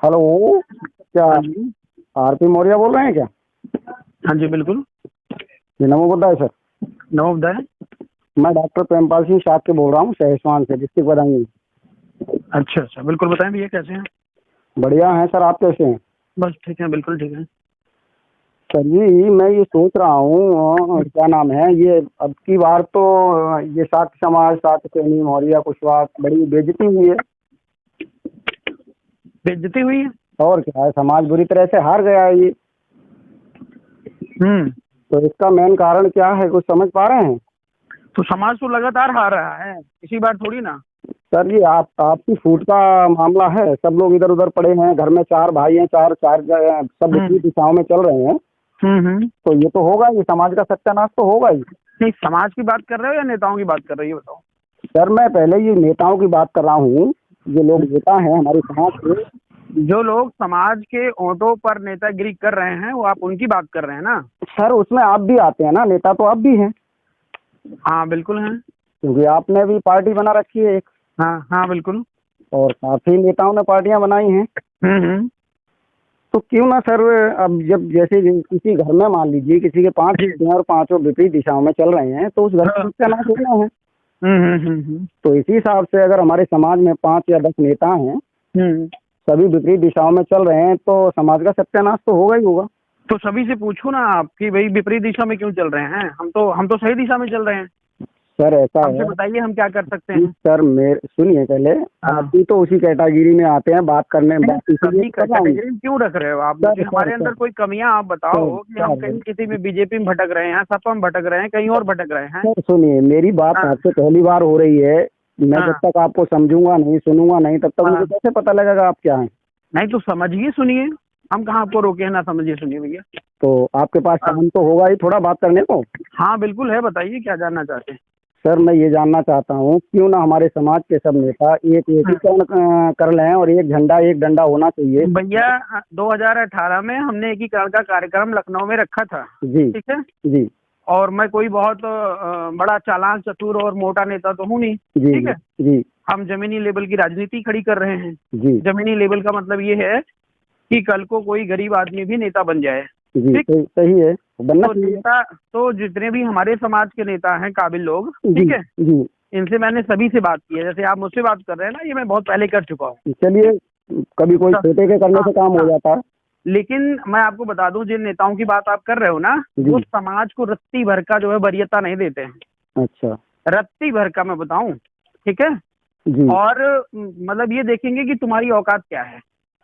Hello. क्या हाँ जी। RP Maurya बोल रहे हैं क्या? हाँ जी, बिल्कुल। जी नमो बुद्धाय सर। नवोदय। मैं डॉक्टर प्रेमपाल सिंह शाद के बोल रहा हूँ, सहेसवान से, डिस्ट्रिक्ट बदायूं। अच्छा अच्छा, बिल्कुल बताएं भैया, कैसे हैं? बढ़िया हैं सर, आप कैसे हैं? बस ठीक है, बिल्कुल ठीक है। सर जी मैं ये सोच रहा हूँ, क्या नाम है ये, अब की बार तो ये सात समाज, सात सैनी, मौर्य, कुशवाहा, बड़ी बेइज्जती हुई है। बेइज्जती हुई है। और क्या है, समाज बुरी तरह से हार गया है ये। हम्म। तो इसका मेन कारण क्या है, कुछ समझ पा रहे हैं? तो समाज तो लगातार हार रहा है, इसी बार थोड़ी ना। सर जी आपकी फूट का मामला है, सब लोग इधर उधर पड़े हैं, घर में चार भाई हैं, चार चार सब विपरीत हम्म दिशाओं में चल रहे हैं। हम्म। तो ये तो होगा ही, समाज का सत्यानाश तो होगा ही। नहीं, समाज की बात कर रहे हो या नेताओं की बात कर रहे हो, ये बताओ। सर मैं पहले ये नेताओं की बात कर रहा हूँ। जो लोग नेता हैं हमारे समाज के। जो लोग समाज के ओंठों पर नेतागिरी कर रहे हैं, वो आप उनकी बात कर रहे हैं ना? सर उसमें आप भी आते हैं ना, नेता तो आप भी हैं। हाँ बिल्कुल हैं। क्योंकि आपने भी पार्टी बना रखी है एक। हाँ हाँ बिल्कुल। और काफी नेताओं ने पार्टियां बनाई हैं। हम्म। तो क्यों ना सर, अब जब जैसे किसी घर में मान लीजिए किसी के पांच जी। बेटे हैं और पांचों विपरीत दिशाओं में चल रहे हैं, तो उस घर का हाँ। सत्यानाश होना है। हम्म। तो इसी हिसाब से अगर हमारे समाज में 5 या 10 नेता हैं, हम्म। सभी विपरीत दिशाओं में चल रहे हैं, तो समाज का सत्यानाश तो होगा ही होगा। तो सभी से पूछो ना आप कि भाई विपरीत दिशा में क्यों चल रहे हैं? हम तो सही दिशा में चल रहे हैं। सर ऐसा हमसे है बताइए, हम क्या कर सकते कि हैं? सर मेरे सुनिए पहले। आप हाँ। भी तो उसी कैटेगरी में आते हैं, बात करने, नहीं, बात इसीलिए सभी तो कर रहा हूँ। कैटेगरी में क्यों रख रहे हो आप मुझे? सर सर हमारे अंदर सर कोई कमियां आप सर बताओ कि हम सर कहीं किसी में बीजेपी में भटक रहे हैं, सपा में भटक रहे हैं, कहीं और भटक रहे हैं। सर सुनिए, मेरी बात हाँ आपसे पहली बार हो रही है। मैं जब हाँ तक आपको समझूंगा नहीं, सुनूंगा नहीं, तब तक मुझे हाँ। कैसे पता लगेगा आप क्या हैं? नहीं तो समझिए, सुनिए। हम कहाँ आपको रोके हैं ना समझिए, सुनिए भैया। तो आपके पास हाँ टाइम तो होगा ही थोड़ा बात करने को। हाँ बिल्कुल है, बताइए क्या जानना चाहते हैं। सर मैं ये जानना चाहता हूँ, क्यों ना हमारे समाज के सब नेता एक हाँ। एकीकरण कर लें, और एक झंडा एक डंडा होना चाहिए। भैया 2018 में हमने एकीकरण का कार्यक्रम लखनऊ में रखा था। जी ठीक है। जी और मैं कोई बहुत बड़ा चालाक चतुर और मोटा नेता तो हूँ नहीं। जी ठीक जी है। जी हम जमीनी लेवल की राजनीति खड़ी कर रहे हैं। जी जमीनी लेवल का मतलब ये है कि कल को कोई गरीब आदमी भी नेता बन जाए। जी, ठीक। सही सही है, बनना तो चाहिए। नेता, तो जितने भी हमारे समाज के नेता हैं काबिल लोग, जी ठीक है, जी। इनसे मैंने सभी से बात की है। जैसे आप मुझसे बात कर रहे हैं ना, ये मैं बहुत पहले कर चुका हूँ। चलिए, कभी कोई तो छोटे के करने हाँ से काम हो हाँ। जाता है। लेकिन मैं आपको बता दूं, जिन नेताओं की बात आप कर रहे हो ना, वो जी। समाज को रत्ती भर का जो है वरीयता नहीं देते हैं। अच्छा। रत्ती भर का मैं बताऊं। ठीक है। जी। और मतलब ये देखेंगे कि तुम्हारी औकात क्या है,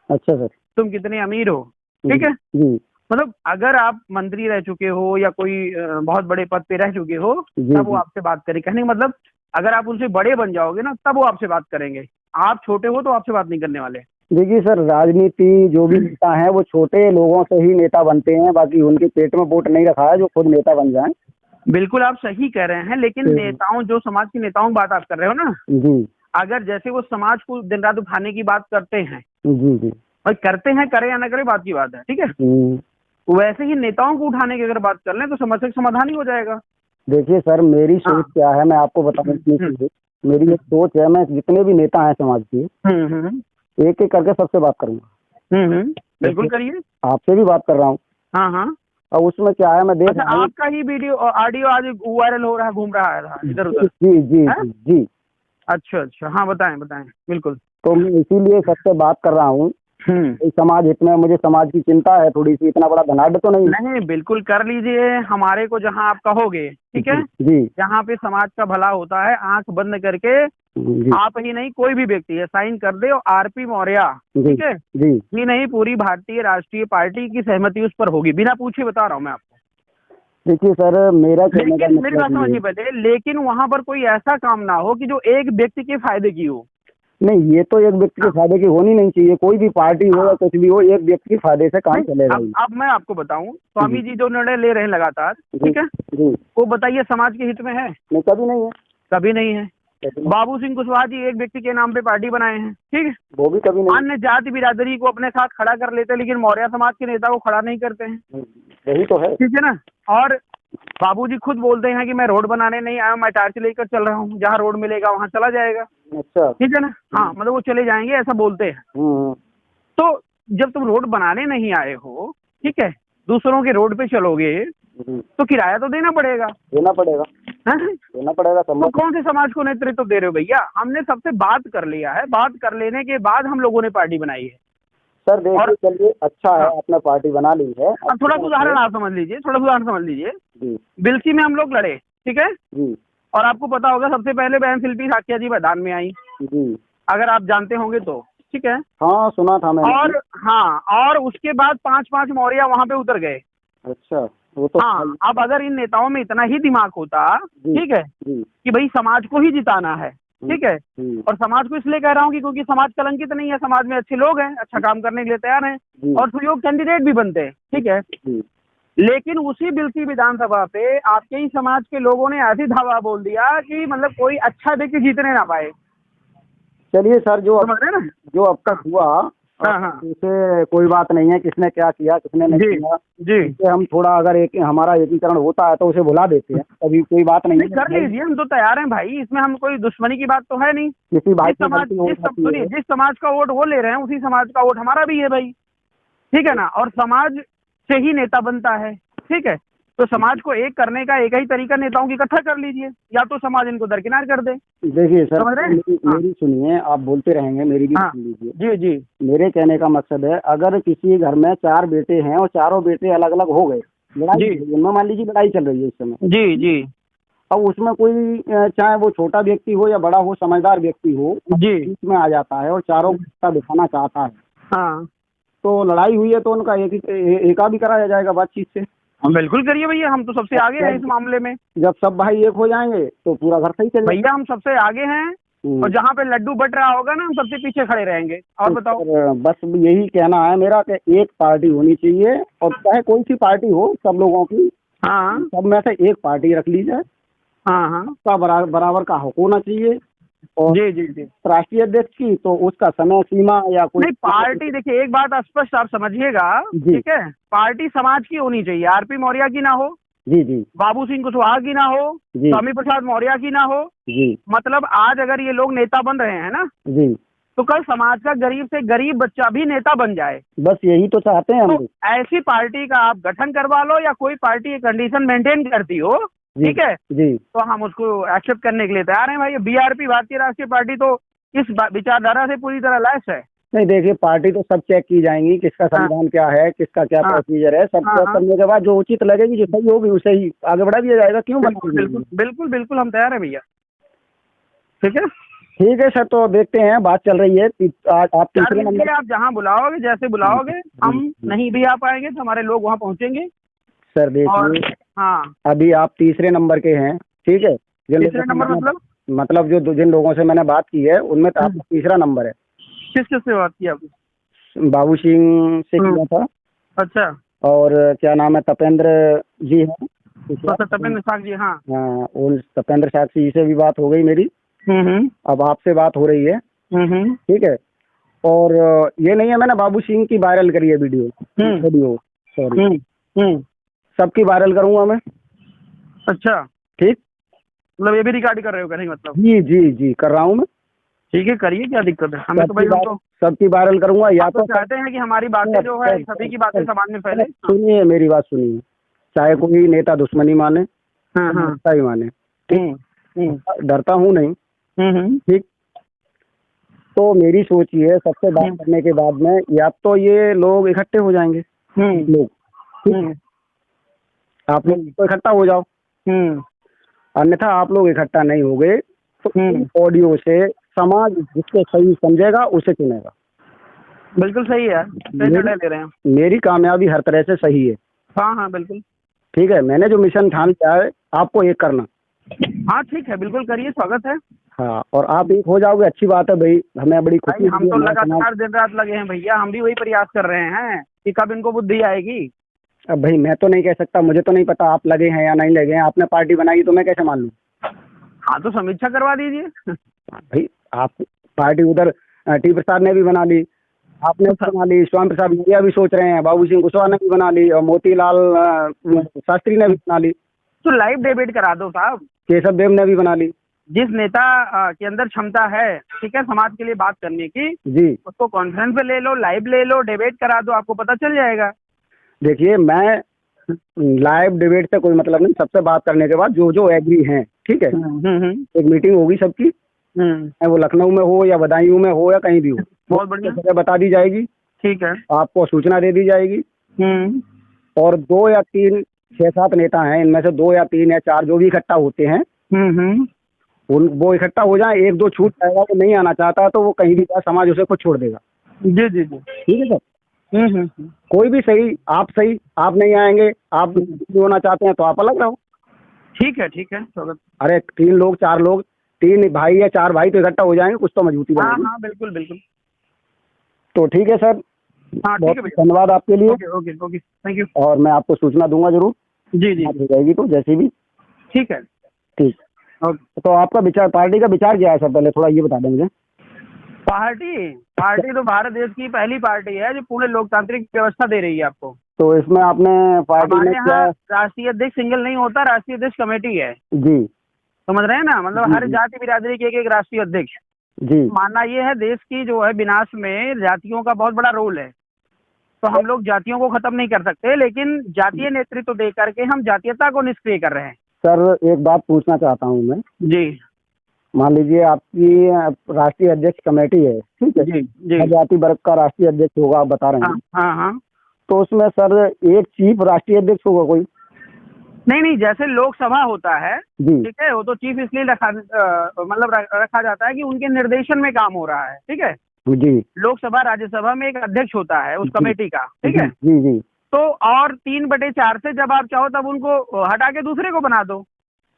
अच्छा सर। तुम कितने अमीर हो। जी ठीक है। जी मतलब अगर आप मंत्री रह चुके हो या कोई बहुत बड़े पद पे रह चुके हो, जी तब वो जी। आपसे बात करें। कहने का मतलब, अगर आप उनसे बड़े बन जाओगे ना, तब वो आपसे बात करेंगे। आप छोटे हो तो आपसे बात नहीं करने वाले। देखिए सर, राजनीति जो भी नेता हैं वो छोटे लोगों से ही नेता बनते हैं, बाकी उनके पेट में वोट नहीं रखा है जो खुद नेता बन जाए। बिल्कुल आप सही कह रहे हैं, लेकिन तो नेताओं, जो समाज के नेताओं की बात आप कर रहे हो ना, जी अगर जैसे वो समाज को दिन रात उठाने की बात करते हैं, जी जी। और करते हैं, करें या ना करें बात की बात है, ठीक है, हम्म। वैसे ही नेताओं को उठाने की अगर बात कर लें तो समस्या का समाधान ही हो जाएगा। देखिए सर, मेरी हाँ। सोच क्या है मैं आपको बताऊं अपनी हम्म सोच। मेरी एक सोच है, मैं जितने भी नेता हैं समाज के, हम्म हम्म एक एक करके सबसे बात करूंगा। बिल्कुल जैसे करिए। आपसे भी बात कर रहा हूँ। हाँ हाँ। और उसमें क्या है, मैं देख अच्छा, रहा हूँ। आपका ही वीडियो और ऑडियो आज वायरल हो रहा है, घूम रहा है इधर जी उधर। जी जी है। जी जी। अच्छा अच्छा, हाँ बताएं बताएं, बिल्कुल। तो मैं इसीलिए सबसे बात कर रहा हूँ। हम्म। इस समाज हित में मुझे समाज की चिंता है थोड़ी सी, इतना बड़ा धनाढ़ तो नहीं। नहीं बिल्कुल कर लीजिए, हमारे को जहाँ आप कहोगे, ठीक है, जी जी जहाँ पे समाज का भला होता है, आंख बंद करके जी आप ही नहीं, कोई भी व्यक्ति है, साइन कर दे और आरपी मौर्य, जी ठीक है, जी। ही नहीं पूरी भारतीय राष्ट्रीय पार्टी की सहमति उस पर होगी, बिना पूछे बता रहा हूँ मैं आपको। देखिए सर, मेरा कहने का लेकिन मेरी बात मतलब ये। समझिए पहले, लेकिन वहां पर कोई ऐसा काम ना हो कि जो एक व्यक्ति के फायदे की हो। नहीं, ये तो एक व्यक्ति के हाँ फायदे की होनी नहीं चाहिए, कोई भी पार्टी हो या हाँ। कुछ भी हो, एक व्यक्ति के फायदे से काम नहीं, चलेगा ही। अब मैं आपको बताऊं, जी स्वामी जी जो निर्णय ले रहे हैं लगातार, जी ठीक है, जी। वो बताइए समाज के हित में है? नहीं, कभी नहीं है। कभी नहीं है। कभी नहीं। बाबू सिंह कुशवाहा जी एक व्यक्ति के नाम पे पार्टी बनाए हैं, ठीक है, वो भी कभी नहीं। अन्य जाति बिरादरी को अपने साथ खड़ा कर लेते हैं, लेकिन मौर्य समाज के नेता को खड़ा नहीं करते हैं। यही तो है। ठीक है ना। और बाबूजी खुद बोलते हैं कि मैं रोड बनाने नहीं आया, मैं टार्च लेकर चल रहा हूँ, जहाँ रोड मिलेगा वहां चला जाएगा। अच्छा। ठीक है ना। हाँ मतलब वो चले जाएंगे, ऐसा बोलते हैं। हम्म। तो जब तुम रोड बनाने नहीं आए हो, ठीक है, दूसरों के रोड पे चलोगे तो किराया तो देना पड़ेगा। देना पड़ेगा, हैं? देना पड़ेगा। तो कौन से समाज को नेतृत्व दे रहे हो भैया? हमने सबसे बात कर लिया है, बात कर लेने के बाद हम लोगों ने पार्टी बनाई है। सर देखिए, चलिए अच्छा है, हाँ। आपने पार्टी बना ली है। अब थोड़ा उदाहरण आप समझ लीजिए, थोड़ा उदाहरण समझ लीजिए। जी बिलसी में हम लोग लड़े, ठीक है, जी और आपको पता होगा सबसे पहले बहन शिल्पी साक्या जी मैदान में आई, जी। अगर आप जानते होंगे तो, ठीक है। हाँ सुना था मैंने। और हाँ, और उसके बाद 5-5 मौर्य वहां पे उतर गए। अच्छा, वो तो हाँ, अब अगर इन नेताओं में इतना ही दिमाग होता, जी, ठीक है, जी कि भाई समाज को ही जिताना है, ठीक है, जी और समाज को इसलिए कह रहा हूँ कि क्योंकि समाज कलंकित नहीं है, समाज में अच्छे लोग हैं, अच्छा काम करने के लिए तैयार हैं जी और सुयोग कैंडिडेट भी बनते हैं, ठीक है। जी। लेकिन उसी बिलसी विधानसभा पे आपके ही समाज के लोगों ने ऐसी धावा बोल दिया कि मतलब कोई अच्छा व्यक्ति जीतने ना पाए। चलिए सर, समझ रहे हैं ना? जो अब तक हुआ, हाँ हाँ उसे कोई बात नहीं है, किसने क्या किया किसने नहीं जी किया, जी, इसे हम थोड़ा अगर एक हमारा एकीकरण होता है तो उसे भुला देते हैं, अभी कोई बात नहीं नहीं कर है। लीजिए, हम तो तैयार हैं भाई, इसमें हम कोई दुश्मनी की बात तो है नहीं। किसी भाई जिस की समाज गलती हो जाती सुनिए, है। जिस समाज का वोट वो ले रहे हैं उसी समाज का वोट हमारा भी है भाई, ठीक है ना, और समाज से ही नेता बनता है, ठीक है। तो समाज को एक करने का एक ही तरीका नेताओं की इकट्ठा कर लीजिए, या तो समाज इनको दरकिनार कर दे। देखिए सर, समझ रहे हैं? हाँ। मेरी सुनिए, आप बोलते रहेंगे, मेरी भी हाँ सुन लीजिए। जी जी मेरे कहने का मकसद है, अगर किसी घर में 4 बेटे हैं और चारों बेटे अलग अलग हो गए, लड़ाई जी। चल रही है, मैं मान लीजिए लड़ाई चल रही है इस समय, जी जी अब उसमें कोई चाहे वो छोटा व्यक्ति हो या बड़ा हो, समझदार व्यक्ति हो, जी बीच में आ जाता है और चारों को एकता दिखाना चाहता है, हाँ, तो लड़ाई हुई है तो उनका एका भी कराया जाएगा बातचीत से। हम बिल्कुल करिए भैया, हम तो सबसे आगे हैं इस मामले में। जब सब भाई एक हो जाएंगे तो पूरा घर सही चलेगा। भैया हम सबसे आगे हैं, और जहाँ पे लड्डू बट रहा होगा ना हम सबसे पीछे खड़े रहेंगे। और बताओ। सर, बस यही कहना है मेरा कि एक पार्टी होनी चाहिए, और चाहे कोई सी पार्टी हो, सब लोगों की, हाँ सब में से एक पार्टी रख ली जाए, हाँ हाँ उसका बराबर का हक होना चाहिए। और जी जी जी। राष्ट्रीय अध्यक्ष की तो उसका समय सीमा या कोई नहीं, पार्टी देखिए, एक बात स्पष्ट आप समझिएगा, जी। ठीक है, पार्टी समाज की होनी चाहिए, आरपी मौर्य की ना हो, जी जी बाबू सिंह कुशवाहा की ना हो, जी स्वामी प्रसाद मौर्य की ना हो। जी मतलब आज अगर ये लोग नेता बन रहे हैं ना, जी, तो कल समाज का गरीब से गरीब बच्चा भी नेता बन जाए। बस यही तो चाहते हैं हम तो लोग। ऐसी पार्टी का आप गठन करवा लो, या कोई पार्टी ये कंडीशन मेंटेन करती हो, जी ठीक है, जी, तो हम उसको एक्सेप्ट करने के लिए तैयार हैं भाई। बीआरपी, भारतीय राष्ट्रीय पार्टी, तो इस विचारधारा से पूरी तरह लैस है। नहीं देखिए, पार्टी तो सब चेक की जाएंगी, किसका संविधान क्या है, किसका क्या हाँ। प्रोसीजर है, सब हाँ, चेक हाँ। करने के बाद जो उचित लगेगी, जो सही होगी उसे ही आगे बढ़ा दिया जाएगा। क्यों बिल्कुल बना बिल्कुल बिल्कुल बिल्कुल, हम तैयार हैं भैया, ठीक है। ठीक है सर, तो देखते हैं, बात चल रही है। आज आप तीसरे चार नंबर। आप जहाँ बुलाओगे, जैसे बुलाओगे, हम नहीं भी आ पाएंगे तो हमारे लोग वहाँ पहुँचेंगे। सर और देखिए, हाँ, अभी आप तीसरे नंबर के हैं, ठीक है। तीसरे नंबर मतलब जो जिन लोगों से मैंने बात की है उनमें तो आपका तीसरा नंबर है। किस किस से बात की आपने? बाबू सिंह से किया था, अच्छा, और क्या नाम है, तपेंद्र जी हैं, तपेंद्र साग जी, हाँ। हाँ, उन तपेंद्र साक्षी जी से भी बात हो गई मेरी। अब आपसे बात हो रही है, ठीक है। और ये नहीं है, मैंने बाबू सिंह की वायरल करी है वीडियो, सॉरी, सबकी वायरल करूंगा मैं। अच्छा, ठीक, मतलब ये भी रिकॉर्ड कर रहे हो, नहीं मतलब? जी जी जी, कर रहा हूँ मैं। ठीक है, करिए, क्या दिक्कत है हमें तो भाई। हम तो सबकी वायरल करूंगा, या तो चाहते हैं कि हमारी बातें जो है, सभी की बातें समाज में फैले। सुनिए मेरी बात सुनिए, चाहे कोई नेता दुश्मनी माने, नेता ही माने, ठीक, डरता हूँ नहीं, ठीक। तो मेरी सोच ये है, सबसे बात करने के बाद में या तो ये लोग इकट्ठे हो जाएंगे, लोग, ठीक, आप लोग तो इकट्ठा हो जाओ, अन्यथा आप लोग इकट्ठा नहीं हो गए तो ऑडियो से समाज जिसको सही समझेगा उसे चुनेगा। बिल्कुल सही है, सही निर्णय ले रहे हैं। मेरी कामयाबी हर तरह से सही है। हाँ हाँ बिल्कुल, ठीक है, मैंने जो मिशन ठान लिया है आपको एक करना। हाँ ठीक है, बिल्कुल करिए, स्वागत है। हाँ, और आप एक हो जाओगे, अच्छी बात है भाई, हमें बड़ी खुशी। हम तो लगातार दिन रात लगे हैं भैया, हम भी वही प्रयास कर रहे हैं कि कब इनको बुद्धि आएगी। अब भाई मैं तो नहीं कह सकता, मुझे तो नहीं पता आप लगे हैं या नहीं लगे हैं, आपने पार्टी बनाई तो मैं कैसे मान लूँ? हाँ तो समीक्षा करवा दीजिए। भाई आप पार्टी उधर टी प्रसाद ने भी बना ली, आपने भी बना ली, स्वामी प्रसाद मौर्य भी सोच रहे हैं, बाबू सिंह कुशवाहा ने भी बना ली, और मोतीलाल शास्त्री ने भी बना ली, तो लाइव डिबेट करा दो साहब। केशव देव ने भी बना ली। जिस नेता के अंदर क्षमता है, ठीक है, समाज के लिए बात करने की, जी उसको कॉन्फ्रेंस पे ले लो, लाइव ले लो, डिबेट करा दो, आपको पता चल जाएगा। देखिए, मैं लाइव डिबेट से कोई मतलब नहीं, सबसे बात करने के बाद जो जो एग्री हैं, ठीक है, एक मीटिंग होगी सबकी, चाहे वो लखनऊ में हो या बदायूं में हो या कहीं भी हो, बहुत बढ़िया, जगह बता दी जाएगी, ठीक है, आपको सूचना दे दी जाएगी। और 2 या 3 6-7 नेता हैं, इनमें से 2 या 3 या 4 जो भी इकट्ठा होते हैं, वो इकट्ठा हो जाए, 1-2 छूट जाएगा, वो नहीं आना चाहता तो वो कहीं भी जाए, समाज उसे खुद छोड़ देगा। जी जी जी, ठीक है सर। कोई भी सही, आप नहीं आएंगे, आप नहीं होना चाहते हैं तो आप अलग रहो। ठीक है, ठीक है, स्वागत। अरे 3 लोग 4 लोग, 3 भाई या 4 भाई तो इकट्ठा हो जाएंगे, कुछ तो मजबूती बनेगी। हाँ, बिल्कुल बिल्कुल। तो ठीक है सर, हाँ, ठीक है भैया, धन्यवाद आपके लिए। Okay okay okay, thank you. और मैं आपको सूचना दूंगा जरूर, जी जी, हो जाएगी तो जैसी भी। ठीक है, ठीक, ओके। तो आपका विचार, पार्टी का विचार क्या है सर, पहले थोड़ा ये बता दें मुझे। पार्टी तो भारत देश की पहली पार्टी है जो पूरे लोकतांत्रिक व्यवस्था दे रही है आपको। तो इसमें आपने पार्टी हमारे में क्या? यहाँ राष्ट्रीय अध्यक्ष सिंगल नहीं होता, राष्ट्रीय अध्यक्ष कमेटी है, जी, समझ रहे हैं ना, मतलब हर जी। जाति बिरादरी के एक राष्ट्रीय अध्यक्ष। जी, मानना ये है, देश की जो है विनाश में जातियों का बहुत बड़ा रोल है, तो हम लोग जातियों को खत्म नहीं कर सकते, लेकिन जातीय नेतृत्व दे करके हम जातीयता को निष्क्रिय कर रहे हैं। सर एक बात पूछना चाहता हूँ मैं। जी, मान लीजिए आपकी राष्ट्रीय अध्यक्ष कमेटी है, ठीक है, जी जी, हर जाति वर्ग का राष्ट्रीय अध्यक्ष होगा, आप बता रहे हैं। हाँ हाँ, तो उसमें सर एक चीफ राष्ट्रीय अध्यक्ष होगा कोई? नहीं, जैसे लोकसभा होता है, जी, ठीक है, वो तो चीफ इसलिए रखा जाता है कि उनके निर्देशन में काम हो रहा है, ठीक है। जी, लोकसभा राज्यसभा में एक अध्यक्ष होता है उस कमेटी का, ठीक है। जी, जी। तो और 3/4 से जब आप चाहो तब उनको हटा के दूसरे को बना दो,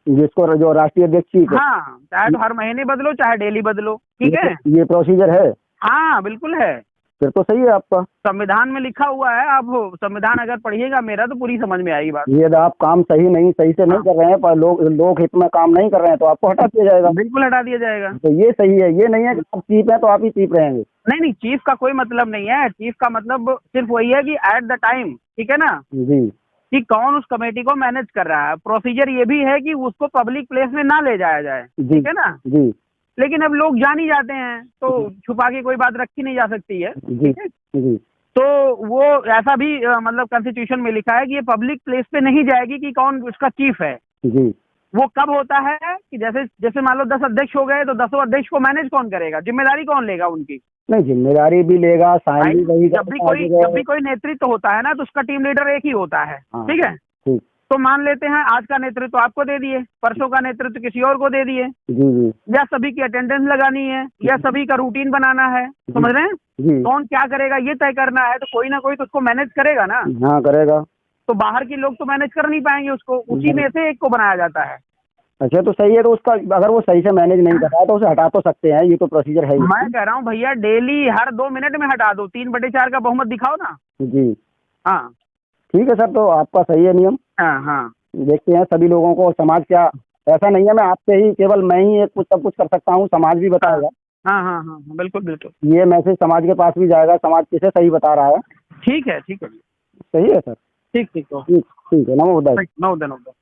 जिसको जो राष्ट्रीय अध्यक्ष चीफ है। हाँ, चाहे तो हर महीने बदलो, चाहे डेली बदलो, ठीक है। ये प्रोसीजर है? हाँ, बिल्कुल है, फिर तो सही है आपका। संविधान में लिखा हुआ है। आप संविधान अगर पढ़िएगा मेरा तो पूरी समझ में आएगी बात। ये आप काम सही से नहीं कर रहे हैं, पर लोग हित में काम नहीं कर रहे हैं तो आपको हटा दिया जाएगा। बिल्कुल हटा दिया जाएगा। तो ये सही है, ये नहीं है कि आप चीफ हैं तो आप ही चीफ रहेंगे। नहीं, चीफ का कोई मतलब नहीं है। चीफ का मतलब सिर्फ वही है कि एट द टाइम, ठीक है ना, जी, कि कौन उस कमेटी को मैनेज कर रहा है। प्रोसीजर ये भी है कि उसको पब्लिक प्लेस में ना ले जाया जाए, ठीक है ना। जी, लेकिन अब लोग जान ही जाते हैं तो छुपा के कोई बात रखी नहीं जा सकती है, जी, ठीक है। जी, तो वो ऐसा भी मतलब कॉन्स्टिट्यूशन में लिखा है कि ये पब्लिक प्लेस पे नहीं जाएगी कि कौन उसका चीफ है। जी। वो कब होता है कि जैसे मान लो 10 अध्यक्ष हो गए तो 10 अध्यक्ष को मैनेज कौन करेगा, जिम्मेदारी कौन लेगा उनकी? नहीं, जिम्मेदारी भी लेगा, साइन भी वही जब भी कोई नेतृत्व होता है ना तो उसका टीम लीडर एक ही होता है, ठीक है। ठीक। तो मान लेते हैं आज का नेतृत्व आपको दे दिए, परसों का नेतृत्व किसी और को दे दिए, जी, जी, या सभी की अटेंडेंस लगानी है, या सभी का रूटीन बनाना है, समझ रहे हैं, जी। कौन क्या करेगा ये तय करना है, तो कोई ना कोई तो उसको मैनेज करेगा ना। हाँ, करेगा। तो बाहर के लोग तो मैनेज कर नहीं पाएंगे उसको, उसी में से एक को बनाया जाता है। अच्छा, तो सही है। तो उसका अगर वो सही से मैनेज नहीं कर रहा है तो उसे हटा तो सकते हैं, ये तो प्रोसीजर है ही। मैं कह रहा हूँ भैया, डेली हर 2 मिनट में हटा दो, 3/4 का बहुमत दिखाओ ना। जी, हाँ ठीक है सर, तो आपका सही है नियम। हाँ हाँ, देखते हैं सभी लोगों को, समाज क्या, ऐसा नहीं है मैं आपसे ही केवल मैं ही एक सब कुछ कर सकता हूँ, समाज भी बताएगा। हाँ हाँ हाँ, बिल्कुल बिल्कुल, ये मैसेज समाज के पास भी जाएगा, समाज किसे सही बता रहा है। ठीक है, ठीक है, सही है सर। ठीक ठीक, ठीक है, नमो बुद्धाय। नमो बुद्धाय।